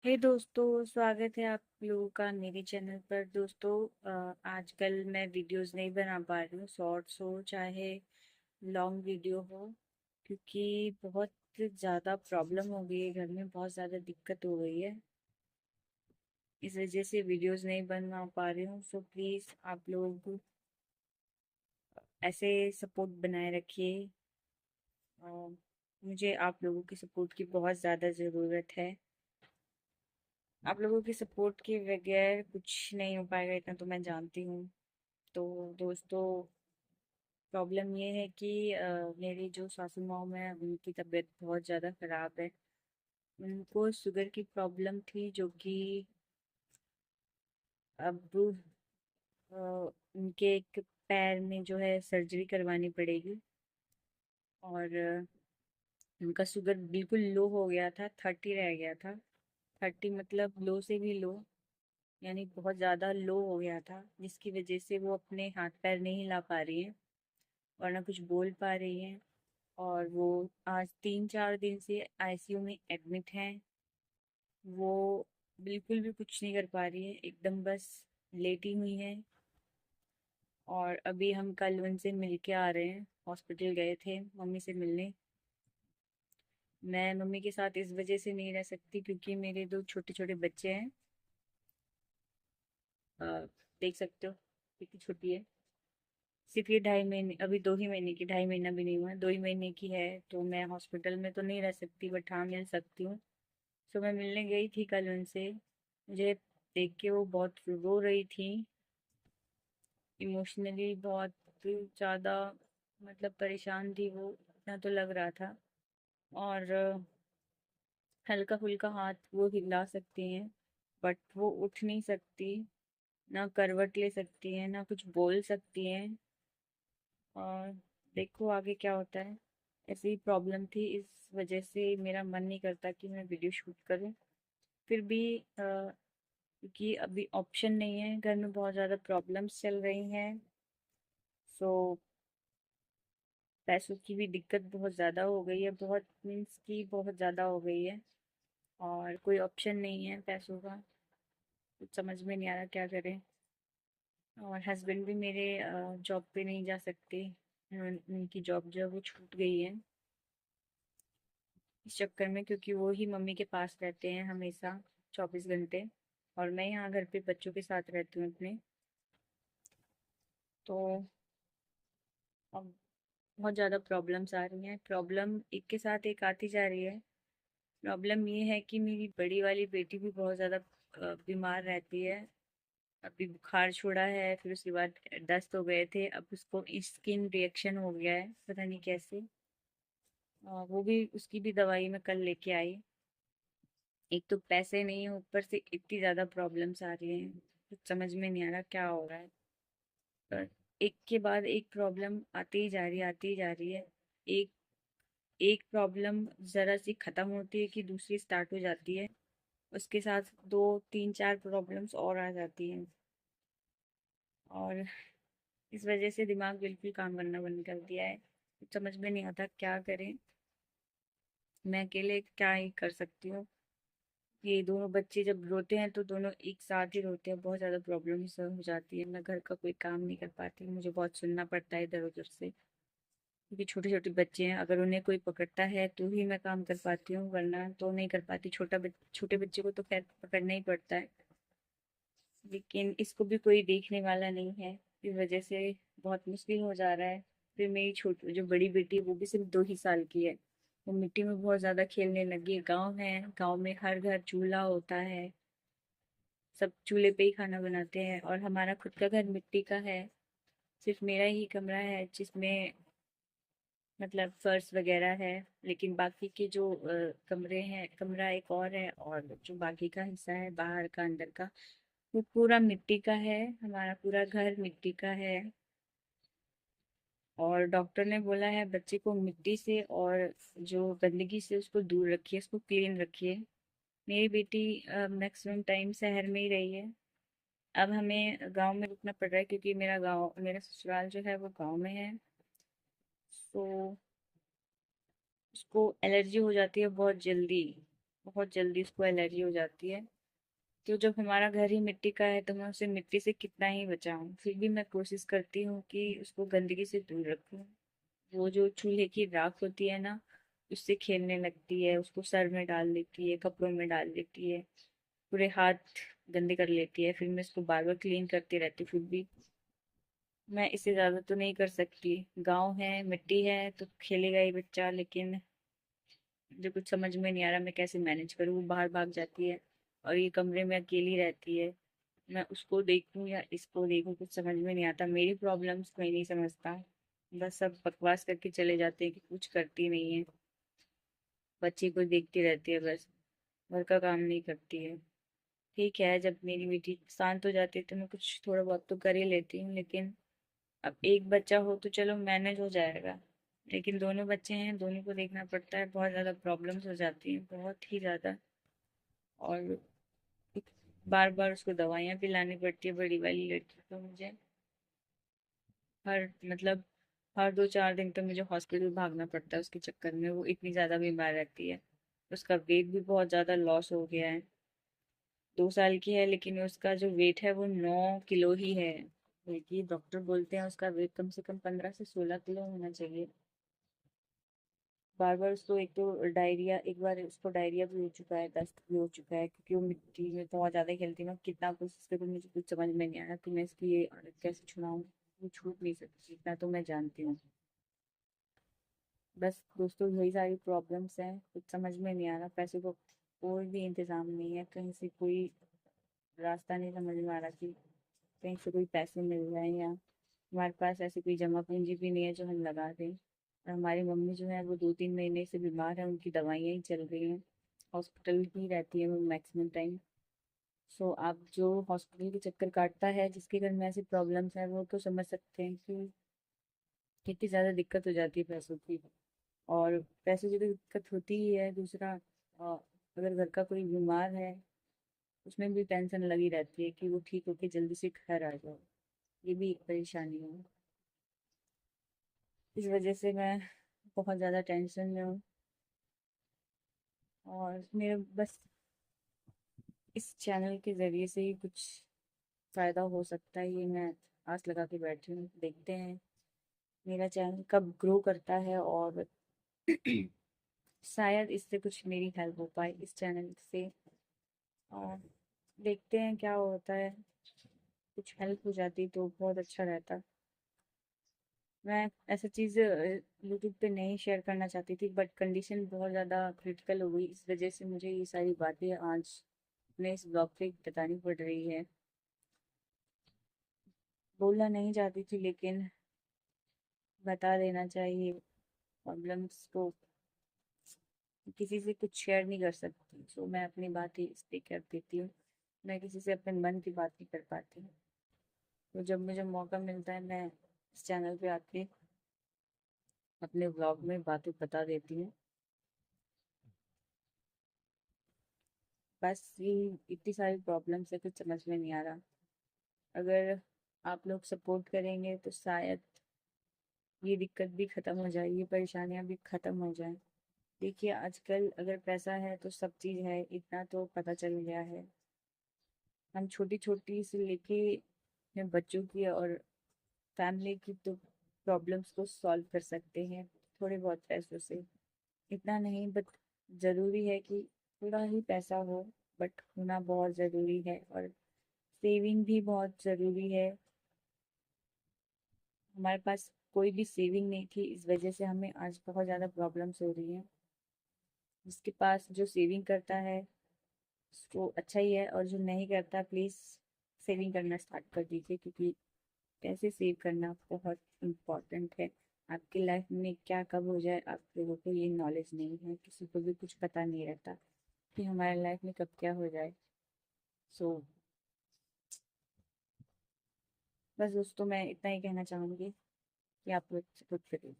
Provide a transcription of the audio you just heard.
हे दोस्तों, स्वागत है आप लोगों का मेरे चैनल पर। दोस्तों, आजकल मैं वीडियोस नहीं बना पा रही हूँ, शॉर्ट्स हो चाहे लॉन्ग वीडियो हो, क्योंकि बहुत ज़्यादा प्रॉब्लम हो गई है। घर में बहुत ज़्यादा दिक्कत हो गई है, इस वजह से वीडियोस नहीं बना पा रही हूँ। सो प्लीज़ आप लोग ऐसे सपोर्ट बनाए रखिए। मुझे आप लोगों की सपोर्ट की बहुत ज़्यादा ज़रूरत है। आप लोगों की सपोर्ट के बगैर कुछ नहीं हो पाएगा, इतना तो मैं जानती हूँ। तो दोस्तों, प्रॉब्लम ये है कि मेरी जो सासू माँ है उनकी तबीयत बहुत ज़्यादा ख़राब है। उनको शुगर की प्रॉब्लम थी, जो कि अब अ, उनके एक पैर में जो है सर्जरी करवानी पड़ेगी। और उनका शुगर बिल्कुल लो हो गया था, 30 रह गया था। 30 मतलब लो से भी लो, यानी बहुत ज़्यादा लो हो गया था, जिसकी वजह से वो अपने हाथ पैर नहीं हिला पा रही हैं और ना कुछ बोल पा रही हैं। और वो आज 3-4 दिन से आईसीयू में एडमिट हैं। वो बिल्कुल भी कुछ नहीं कर पा रही है, एकदम बस लेटी हुई है। और अभी हम कल उनसे मिल के आ रहे हैं, हॉस्पिटल गए थे मम्मी से मिलने। मैं मम्मी के साथ इस वजह से नहीं रह सकती क्योंकि मेरे दो छोटे छोटे बच्चे हैं। अ, देख सकते हो कितनी छोटी है। सिर्फ ये 2.5 महीने, अभी 2 ही महीने की, 2.5 महीना भी नहीं हुआ है, 2 ही महीने की है। तो मैं हॉस्पिटल में तो नहीं रह सकती, बट हाँ मिल सकती हूँ। तो मैं मिलने गई थी कल उनसे। मुझे देख के वो बहुत रो रही थी, इमोशनली बहुत ज़्यादा, मतलब परेशान थी वो, इतना तो लग रहा था। और हल्का फुल्का हाथ वो हिला सकती हैं, बट वो उठ नहीं सकती, ना करवट ले सकती हैं, ना कुछ बोल सकती हैं। और देखो आगे क्या होता है। ऐसी प्रॉब्लम थी, इस वजह से मेरा मन नहीं करता कि मैं वीडियो शूट करूं। फिर भी क्योंकि अभी ऑप्शन नहीं है, घर में बहुत ज़्यादा प्रॉब्लम्स चल रही हैं। सो पैसों की भी दिक्कत बहुत ज़्यादा हो गई है, बहुत मीन्स की बहुत ज़्यादा हो गई है। और कोई ऑप्शन नहीं है पैसों का, कुछ समझ में नहीं आ रहा क्या करें। और हस्बैंड भी मेरे जॉब पे नहीं जा सकते, उनकी जॉब जो है वो छूट गई है इस चक्कर में, क्योंकि वो ही मम्मी के पास रहते हैं हमेशा 24 घंटे। और मैं यहाँ घर पे बच्चों के साथ रहती हूँ अपने। तो अब बहुत ज़्यादा प्रॉब्लम्स आ रही हैं, प्रॉब्लम एक के साथ एक आती जा रही है। प्रॉब्लम ये है कि मेरी बड़ी वाली बेटी भी बहुत ज़्यादा बीमार रहती है। अभी बुखार छोड़ा है, फिर उसके बाद दस्त हो गए थे, अब उसको स्किन रिएक्शन हो गया है, पता नहीं कैसे। वो भी, उसकी भी दवाई मैं कल लेके आई। एक तो पैसे नहीं है, ऊपर से इतनी ज़्यादा प्रॉब्लम्स आ रही हैं, कुछ समझ में नहीं आ रहा क्या हो रहा है। पर एक के बाद एक प्रॉब्लम आती ही जा रही है, आती ही जा रही है। एक एक प्रॉब्लम ज़रा सी ख़त्म होती है कि दूसरी स्टार्ट हो जाती है, उसके साथ 2-3-4 प्रॉब्लम्स और आ जाती हैं। और इस वजह से दिमाग बिल्कुल काम करना बंद कर दिया है, कुछ समझ में नहीं आता क्या करें। मैं अकेले क्या ही कर सकती हूँ। ये दोनों बच्चे जब रोते हैं तो दोनों एक साथ ही रोते हैं, बहुत ज़्यादा प्रॉब्लम हो जाती है। मैं घर का कोई काम नहीं कर पाती, मुझे बहुत सुनना पड़ता है इधर उधर से, क्योंकि छोटे छोटे बच्चे हैं, अगर उन्हें कोई पकड़ता है तो ही मैं काम कर पाती हूँ, वरना तो नहीं कर पाती। छोटे बच्चे को तो खैर पकड़ना ही पड़ता है, लेकिन इसको भी कोई देखने वाला नहीं है, इस वजह से बहुत मुश्किल हो जा रहा है। फिर मेरी छोटी जो बड़ी बेटी है वो भी सिर्फ 2 ही साल की है, वो मिट्टी में बहुत ज़्यादा खेलने लगी है। गाँव है, गाँव में हर घर चूल्हा होता है, सब चूल्हे पे ही खाना बनाते हैं। और हमारा खुद का घर मिट्टी का है, सिर्फ मेरा ही कमरा है जिसमें मतलब फर्श वगैरह है। लेकिन बाकी के जो कमरे हैं, कमरा एक और है, और जो बाकी का हिस्सा है बाहर का अंदर का, वो पूरा मिट्टी का है। हमारा पूरा घर मिट्टी का है। और डॉक्टर ने बोला है बच्चे को मिट्टी से और जो गंदगी से उसको दूर रखिए, उसको क्लीन रखिए। मेरी बेटी मैक्सिमम टाइम शहर में ही रही है, अब हमें गांव में रुकना पड़ रहा है क्योंकि मेरा ससुराल जो है वो गांव में है। तो उसको एलर्जी हो जाती है बहुत जल्दी, बहुत जल्दी उसको एलर्जी हो जाती है। तो जब हमारा घर ही मिट्टी का है तो मैं उसे मिट्टी से कितना ही बचाऊं, फिर भी मैं कोशिश करती हूँ कि उसको गंदगी से दूर रखूं। वो जो चूल्हे की राख होती है ना, उससे खेलने लगती है, उसको सर में डाल देती है, कपड़ों में डाल देती है, पूरे हाथ गंदे कर लेती है। फिर मैं इसको बार बार क्लीन करती रहती हूँ, फिर भी मैं इससे ज्यादा तो नहीं कर सकती। गांव है, मिट्टी है, तो खेलेगा ही बच्चा, लेकिन मुझे कुछ समझ में नहीं आ रहा मैं कैसे मैनेज करूँ। वो बाहर भाग जाती है और ये कमरे में अकेली रहती है। मैं उसको देखूं या इसको देखूं, कुछ समझ में नहीं आता। मेरी प्रॉब्लम्स कोई नहीं समझता, बस सब बकवास करके चले जाते हैं कि कुछ करती नहीं है, बच्चे को देखती रहती है बस, घर का काम नहीं करती है। ठीक है, जब मेरी बेटी शांत हो जाती है तो मैं कुछ थोड़ा बहुत तो कर ही लेती हूँ, लेकिन अब एक बच्चा हो तो चलो मैनेज हो जाएगा, लेकिन दोनों बच्चे हैं, दोनों को देखना पड़ता है, बहुत ज़्यादा प्रॉब्लम्स हो जाती हैं, बहुत ही ज़्यादा। और बार बार उसको दवाइयाँ पिलानी पड़ती है, बड़ी वाली लड़की को मुझे। हर मतलब हर 2-4 दिन तो मुझे हॉस्पिटल भागना पड़ता है उसके चक्कर में, वो इतनी ज़्यादा बीमार रहती है। उसका वेट भी बहुत ज़्यादा लॉस हो गया है। 2 साल की है लेकिन उसका जो वेट है वो 9 किलो ही है, बल्कि डॉक्टर बोलते हैं उसका वेट कम से कम 15 से 16 किलो होना चाहिए। बार बार उसको एक तो डायरिया, एक बार उसको डायरिया भी हो चुका है, दस्त भी हो चुका है, क्योंकि वो मिट्टी में बहुत ज़्यादा खेलती है। मैं कितना कोशिश करूँ, मुझे कुछ समझ में नहीं आ रहा कि मैं इसकी ये आदत कैसे छुड़ाऊँ। वो छूट नहीं सकती, इतना तो मैं जानती हूँ। बस दोस्तों, यही सारी प्रॉब्लम्स हैं, कुछ समझ में नहीं आ रहा। पैसे को कोई भी इंतजाम नहीं है, कहीं से कोई रास्ता नहीं समझ में आ रहा कि कहीं से कोई पैसे मिल जाए, या हमारे पास ऐसी कोई जमा पूंजी भी नहीं है जो हम लगा दें। और हमारी मम्मी जो है वो 2-3 महीने से बीमार है, उनकी दवाइयाँ ही चल रही हैं, हॉस्पिटल ही रहती है वो मैक्सिमम टाइम। सो आप जो हॉस्पिटल के चक्कर काटता है, जिसके घर में ऐसी प्रॉब्लम्स हैं, वो तो समझ सकते हैं कि कितनी ज़्यादा दिक्कत हो जाती है पैसों की। और पैसों की तो दिक्कत होती ही है, दूसरा अगर घर का कोई बीमार है, उसमें भी टेंशन लगी रहती है कि वो ठीक होके जल्दी से घर आ जाए। ये भी एक परेशानी है। इस वजह से मैं बहुत ज़्यादा टेंशन में हूँ, और मेरे बस इस चैनल के ज़रिए से ही कुछ फ़ायदा हो सकता है, ये मैं आस लगा के बैठी हूँ। देखते हैं मेरा चैनल कब ग्रो करता है, और शायद इससे कुछ मेरी हेल्प हो पाए इस चैनल से। और देखते हैं क्या होता है, कुछ हेल्प हो जाती तो बहुत अच्छा रहता। मैं ऐसा चीज़ यूट्यूब पे नहीं शेयर करना चाहती थी, बट कंडीशन बहुत ज़्यादा क्रिटिकल हो गई, इस वजह से मुझे ये सारी बातें आज अपने इस ब्लॉग पे बतानी पड़ रही है। बोलना नहीं चाहती थी, लेकिन बता देना चाहिए। प्रॉब्लम्स को किसी से कुछ शेयर नहीं कर सकती, सो मैं अपनी बात ही इस पे कर देती हूँ। मैं किसी से अपने मन की बात नहीं कर पाती हूँ। तो जब मुझे मौका मिलता है, मैं इस चैनल पे आके अपने ब्लॉग में बातें बता देती हूँ। बस ये इतनी सारी प्रॉब्लम्स है, कुछ समझ में नहीं आ रहा। अगर आप लोग सपोर्ट करेंगे तो शायद ये दिक्कत भी खत्म हो जाए, ये परेशानियां भी खत्म हो जाए। देखिए, आजकल अगर पैसा है तो सब चीज़ है, इतना तो पता चल गया है। हम छोटी छोटी से लेके अपने बच्चों की और फैमिली की तो प्रॉब्लम्स को सॉल्व कर सकते हैं थोड़े बहुत पैसों से। इतना नहीं, बट ज़रूरी है कि थोड़ा ही पैसा हो, बट होना बहुत ज़रूरी है। और सेविंग भी बहुत ज़रूरी है। हमारे पास कोई भी सेविंग नहीं थी, इस वजह से हमें आज बहुत ज़्यादा प्रॉब्लम्स हो रही हैं। जिसके पास जो सेविंग करता है उसको अच्छा ही है, और जो नहीं करता, प्लीज़ सेविंग करना स्टार्ट कर दीजिए, क्योंकि पैसे सेव करना बहुत इम्पोर्टेंट है। आपकी लाइफ में क्या कब हो जाए, आप लोगों को ये नॉलेज नहीं है, किसी को भी कुछ पता नहीं रहता कि हमारे लाइफ में कब क्या हो जाए। सो बस दोस्तों, मैं इतना ही कहना चाहूँगी कि आप लोग सपोर्ट करिए।